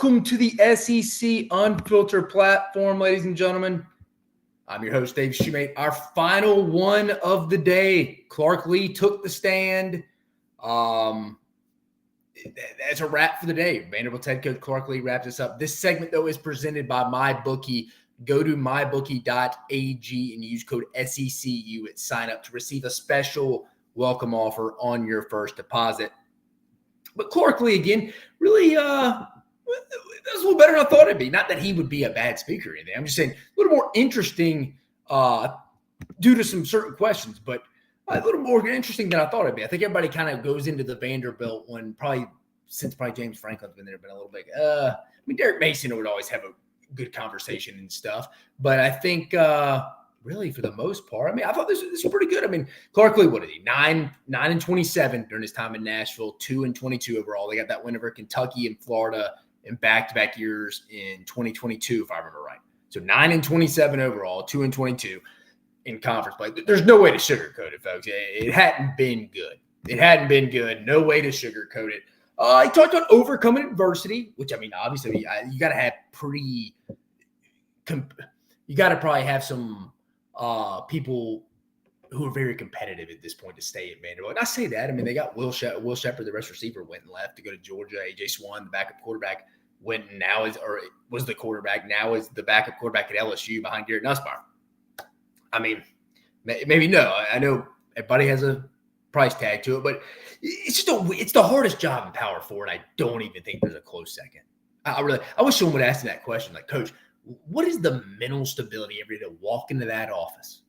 Welcome to the SEC Unfiltered platform, ladies and gentlemen. I'm your host, Dave Shumate. Our final one of the day. Clark Lea took the stand. That's a wrap for the day. Vanderbilt head coach Clark Lea wraps us up. This segment, though, is presented by MyBookie. Go to mybookie.ag and use code SECU at sign up to receive a special welcome offer on your first deposit. But Clark Lea, again, really that was a little better than I thought it'd be. Not that he would be a bad speaker or anything. I'm just saying a little more interesting due to some certain questions, but a little more interesting than I thought it'd be. I think everybody kind of goes into the Vanderbilt one since James Franklin's been there, been a little bit. Derek Mason would always have a good conversation and stuff, but I think really for the most part, I thought this was pretty good. Clark Lea, what did he? 9-27 during his time in Nashville, 2-22 overall. They got that win over Kentucky and Florida in back-to-back years in 2022, if I remember right. So 9-27 overall, 2-22 in conference play. There's no way to sugarcoat it, folks. It hadn't been good. No way to sugarcoat it. He talked about overcoming adversity, which, obviously, you got to have you got to probably have some people who are very competitive at this point to stay at Vanderbilt. And I say that. They got Will Shepherd, the rest receiver, went and left to go to Georgia. A.J. Swan, the backup quarterback, went and was the quarterback. Now is the backup quarterback at LSU behind Garrett Nussbaum. Maybe no. I know everybody has a price tag to it, but it's the hardest job in Power 4, and I don't even think there's a close second. I wish someone would ask me that question, like, Coach, what is the mental stability every day to walk into that office?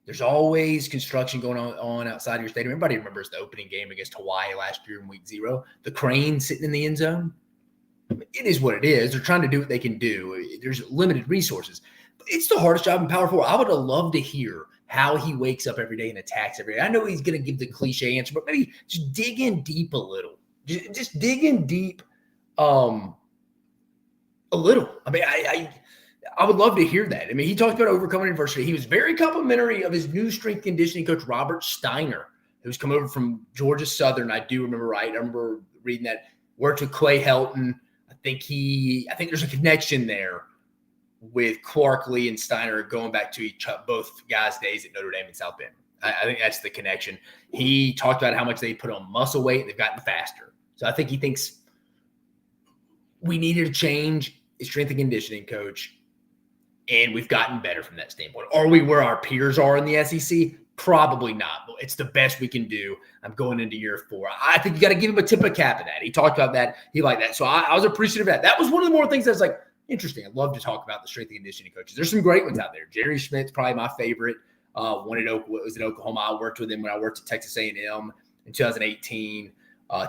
There's always construction going on outside your stadium. Everybody remembers the opening game against Hawaii last year in week 0. The crane sitting in the end zone. It is what it is. They're trying to do what they can do. There's limited resources. But it's the hardest job in Power 4. I would have loved to hear how he wakes up every day and attacks every day. I know he's going to give the cliche answer, but maybe just dig in deep a little. Just dig in deep a little. I would love to hear that. He talked about overcoming adversity. He was very complimentary of his new strength conditioning coach, Robert Steiner, who's come over from Georgia Southern. I do remember right. I remember reading that. Worked with Clay Helton. I think there's a connection there with Clark Lea and Steiner going back to both guys' days at Notre Dame and South Bend. I think that's the connection. He talked about how much they put on muscle weight and they've gotten faster. So I think he thinks we needed to change his strength and conditioning coach. And we've gotten better from that standpoint. Are we where our peers are in the SEC? Probably not. But it's the best we can do. I'm going into year 4. I think you got to give him a tip of cap of that. He talked about that. He liked that. So I was appreciative of that. That was one of the more things that's like interesting. I'd love to talk about the strength and conditioning coaches. There's some great ones out there. Jerry Schmidt's probably my favorite. Was in Oklahoma. I worked with him when I worked at Texas A&M in 2018.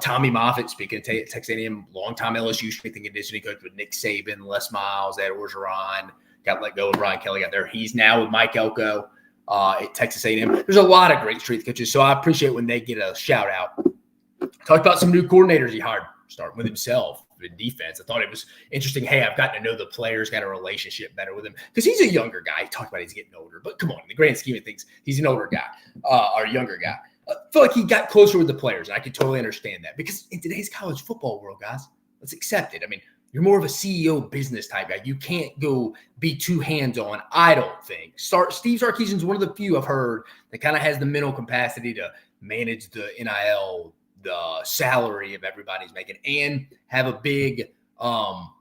Tommy Moffitt, speaking of Texas A&M, longtime LSU strength and conditioning coach with Nick Saban, Les Miles, Ed Orgeron. Got let go of Brian Kelly out there. He's now with Mike Elko at Texas A&M. There's a lot of great strength coaches, so I appreciate when they get a shout-out. Talked about some new coordinators he hired, starting with himself in defense. I thought it was interesting. Hey, I've gotten to know the players, got a relationship better with him because he's a younger guy. He talked about he's getting older, but come on, in the grand scheme of things, he's an older guy or a younger guy. I feel like he got closer with the players, and I can totally understand that because in today's college football world, guys, let's accept it. You're more of a CEO business type guy. You can't go be too hands-on, I don't think. Steve Sarkisian's one of the few I've heard that kind of has the mental capacity to manage the NIL, the salary of everybody's making, and have a big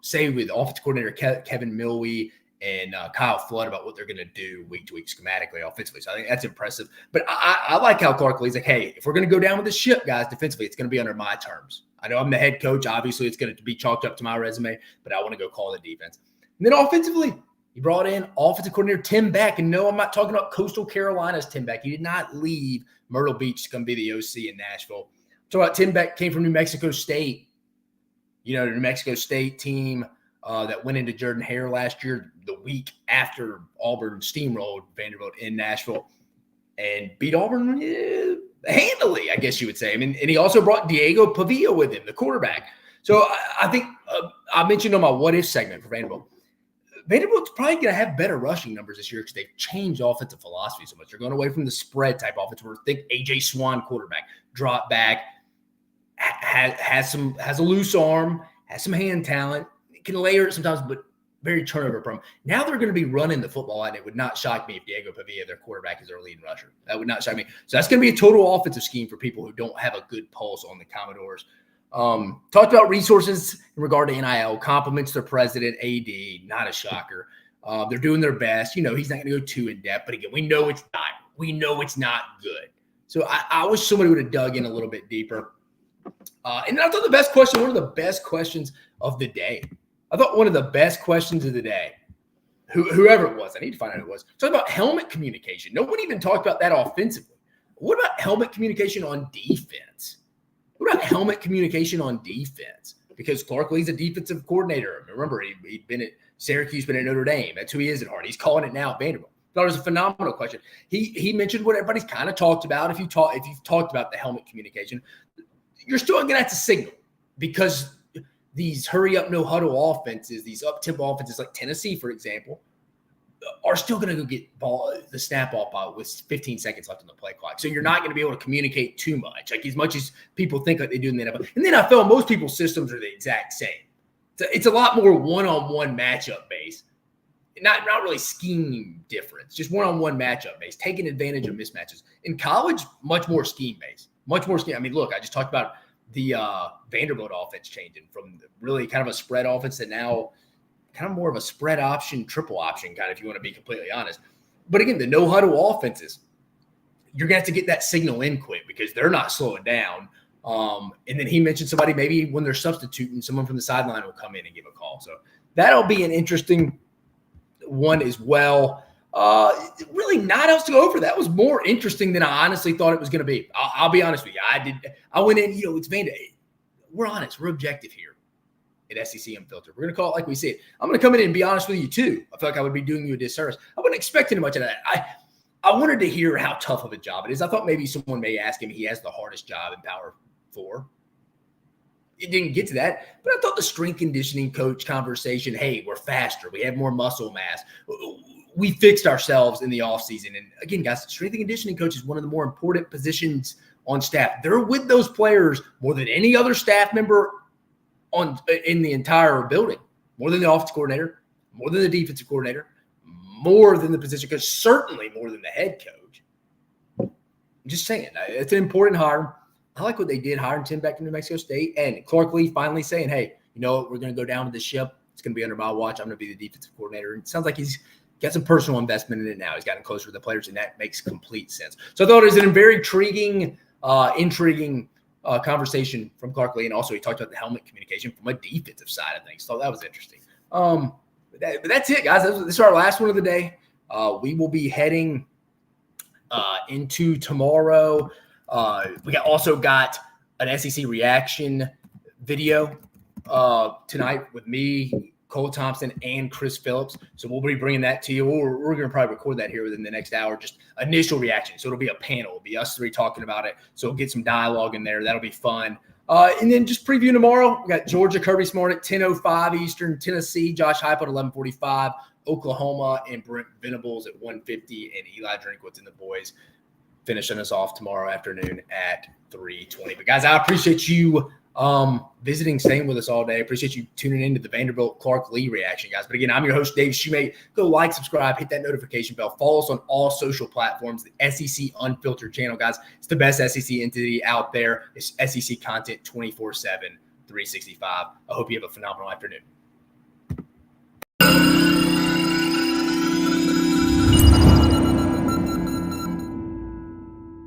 say with offensive coordinator Kevin Milwee and Kyle Flood about what they're going to do week to week schematically, offensively. So I think that's impressive. But I like how Clark Lea's like, hey, if we're going to go down with this ship, guys, defensively, it's going to be under my terms. I know I'm the head coach. Obviously, it's going to be chalked up to my resume, but I want to go call the defense. And then offensively, he brought in offensive coordinator Tim Beck. And no, I'm not talking about Coastal Carolina's Tim Beck. He did not leave Myrtle Beach to come be the OC in Nashville. I'm talking about Tim Beck came from New Mexico State. The New Mexico State team that went into Jordan-Hare last year, the week after Auburn steamrolled Vanderbilt in Nashville and beat Auburn handily, I guess you would say. And he also brought Diego Pavia with him, the quarterback. So I think I mentioned on my what if segment for Vanderbilt. Vanderbilt's probably going to have better rushing numbers this year because they've changed offensive philosophy so much. They're going away from the spread type offense where think A.J. Swan quarterback, drop back, has a loose arm, has some hand talent, can layer it sometimes, but very turnover prone. Now they're going to be running the football, and it would not shock me if Diego Pavia, their quarterback, is their leading rusher. That would not shock me. So that's going to be a total offensive scheme for people who don't have a good pulse on the Commodores. Talked about resources in regard to NIL, compliments their president, AD, not a shocker. They're doing their best. He's not going to go too in depth, but again, we know it's not. We know it's not good. So I wish somebody would have dug in a little bit deeper. And I thought the best question, one of the best questions of the day. I thought one of the best questions of the day, whoever it was, I need to find out who it was, talking about helmet communication. No one even talked about that offensively. What about helmet communication on defense? What about helmet communication on defense? Because Clark Lea's a defensive coordinator. Remember, he'd been at Syracuse, been at Notre Dame. That's who he is at heart. He's calling it now at Vanderbilt. I thought it was a phenomenal question. He mentioned what everybody's kind of talked about. If you've talked about the helmet communication, you're still going to have to signal, because these hurry up, no huddle offenses, these up tempo offenses like Tennessee, for example, are still going to go get the snap off with 15 seconds left on the play clock. So you're not going to be able to communicate too much, like as much as people think like they do in the NFL. In the NFL, most people's systems are the exact same. It's a lot more one-on-one matchup based, not really scheme difference, just one-on-one matchup based, taking advantage of mismatches. In college, much more scheme based, much more scheme. I mean, look, I just talked about the Vanderbilt offense changing from really kind of a spread offense to now kind of more of a spread option, triple option kind of, if you want to be completely honest. But again, the no huddle offenses, you're going to have to get that signal in quick because they're not slowing down. And then he mentioned somebody, maybe when they're substituting, someone from the sideline will come in and give a call. So that'll be an interesting one as well. Really not else to go over. That was more interesting than I honestly thought it was going to be. I'll be honest with you. I went in, it's Vanderbilt. We're honest. We're objective here at SEC Unfiltered. We're going to call it like we see it. I'm going to come in and be honest with you too. I feel like I would be doing you a disservice. I wasn't expecting much of that. I wanted to hear how tough of a job it is. I thought maybe someone may ask him, he has the hardest job in Power 4. It didn't get to that, but I thought the strength conditioning coach conversation, hey, we're faster. We have more muscle mass. We fixed ourselves in the offseason. And again, guys, strength and conditioning coach is one of the more important positions on staff. They're with those players more than any other staff member in the entire building, more than the offensive coordinator, more than the defensive coordinator, more than the position coach, certainly more than the head coach. I'm just saying, it's an important hire. I like what they did, hiring Tim back to New Mexico State, and Clark Lea finally saying, hey, you know what, we're going to go down with the ship. It's going to be under my watch. I'm going to be the defensive coordinator. And it sounds like he's got some personal investment in it now. He's gotten closer to the players, and that makes complete sense. So I thought it was a very intriguing conversation from Clark Lea, and also he talked about the helmet communication from a defensive side of things. So that was interesting. But that's it, guys. This is our last one of the day. We will be heading into tomorrow. We also got an SEC reaction video tonight with me, Cole Thompson, and Chris Phillips. So we'll be bringing that to you. We're going to probably record that here within the next hour, just initial reaction. So it'll be a panel. It'll be us three talking about it. So we'll get some dialogue in there. That'll be fun. And then just preview tomorrow. We got Georgia, Kirby Smart at 10:05 Eastern, Tennessee, Josh Heupel at 11:45, Oklahoma and Brent Venables at 1:50, and Eli Drinkwitz and the boys finishing us off tomorrow afternoon at 3:20. But guys, I appreciate you visiting, staying with us all day. I appreciate you tuning into the Vanderbilt Clark Lea reaction, guys. But again, I'm your host, Dave Shumate. Go like, subscribe, hit that notification bell. Follow us on all social platforms, the SEC Unfiltered channel, guys. It's the best SEC entity out there. It's SEC content 24/7, 365. I hope you have a phenomenal afternoon.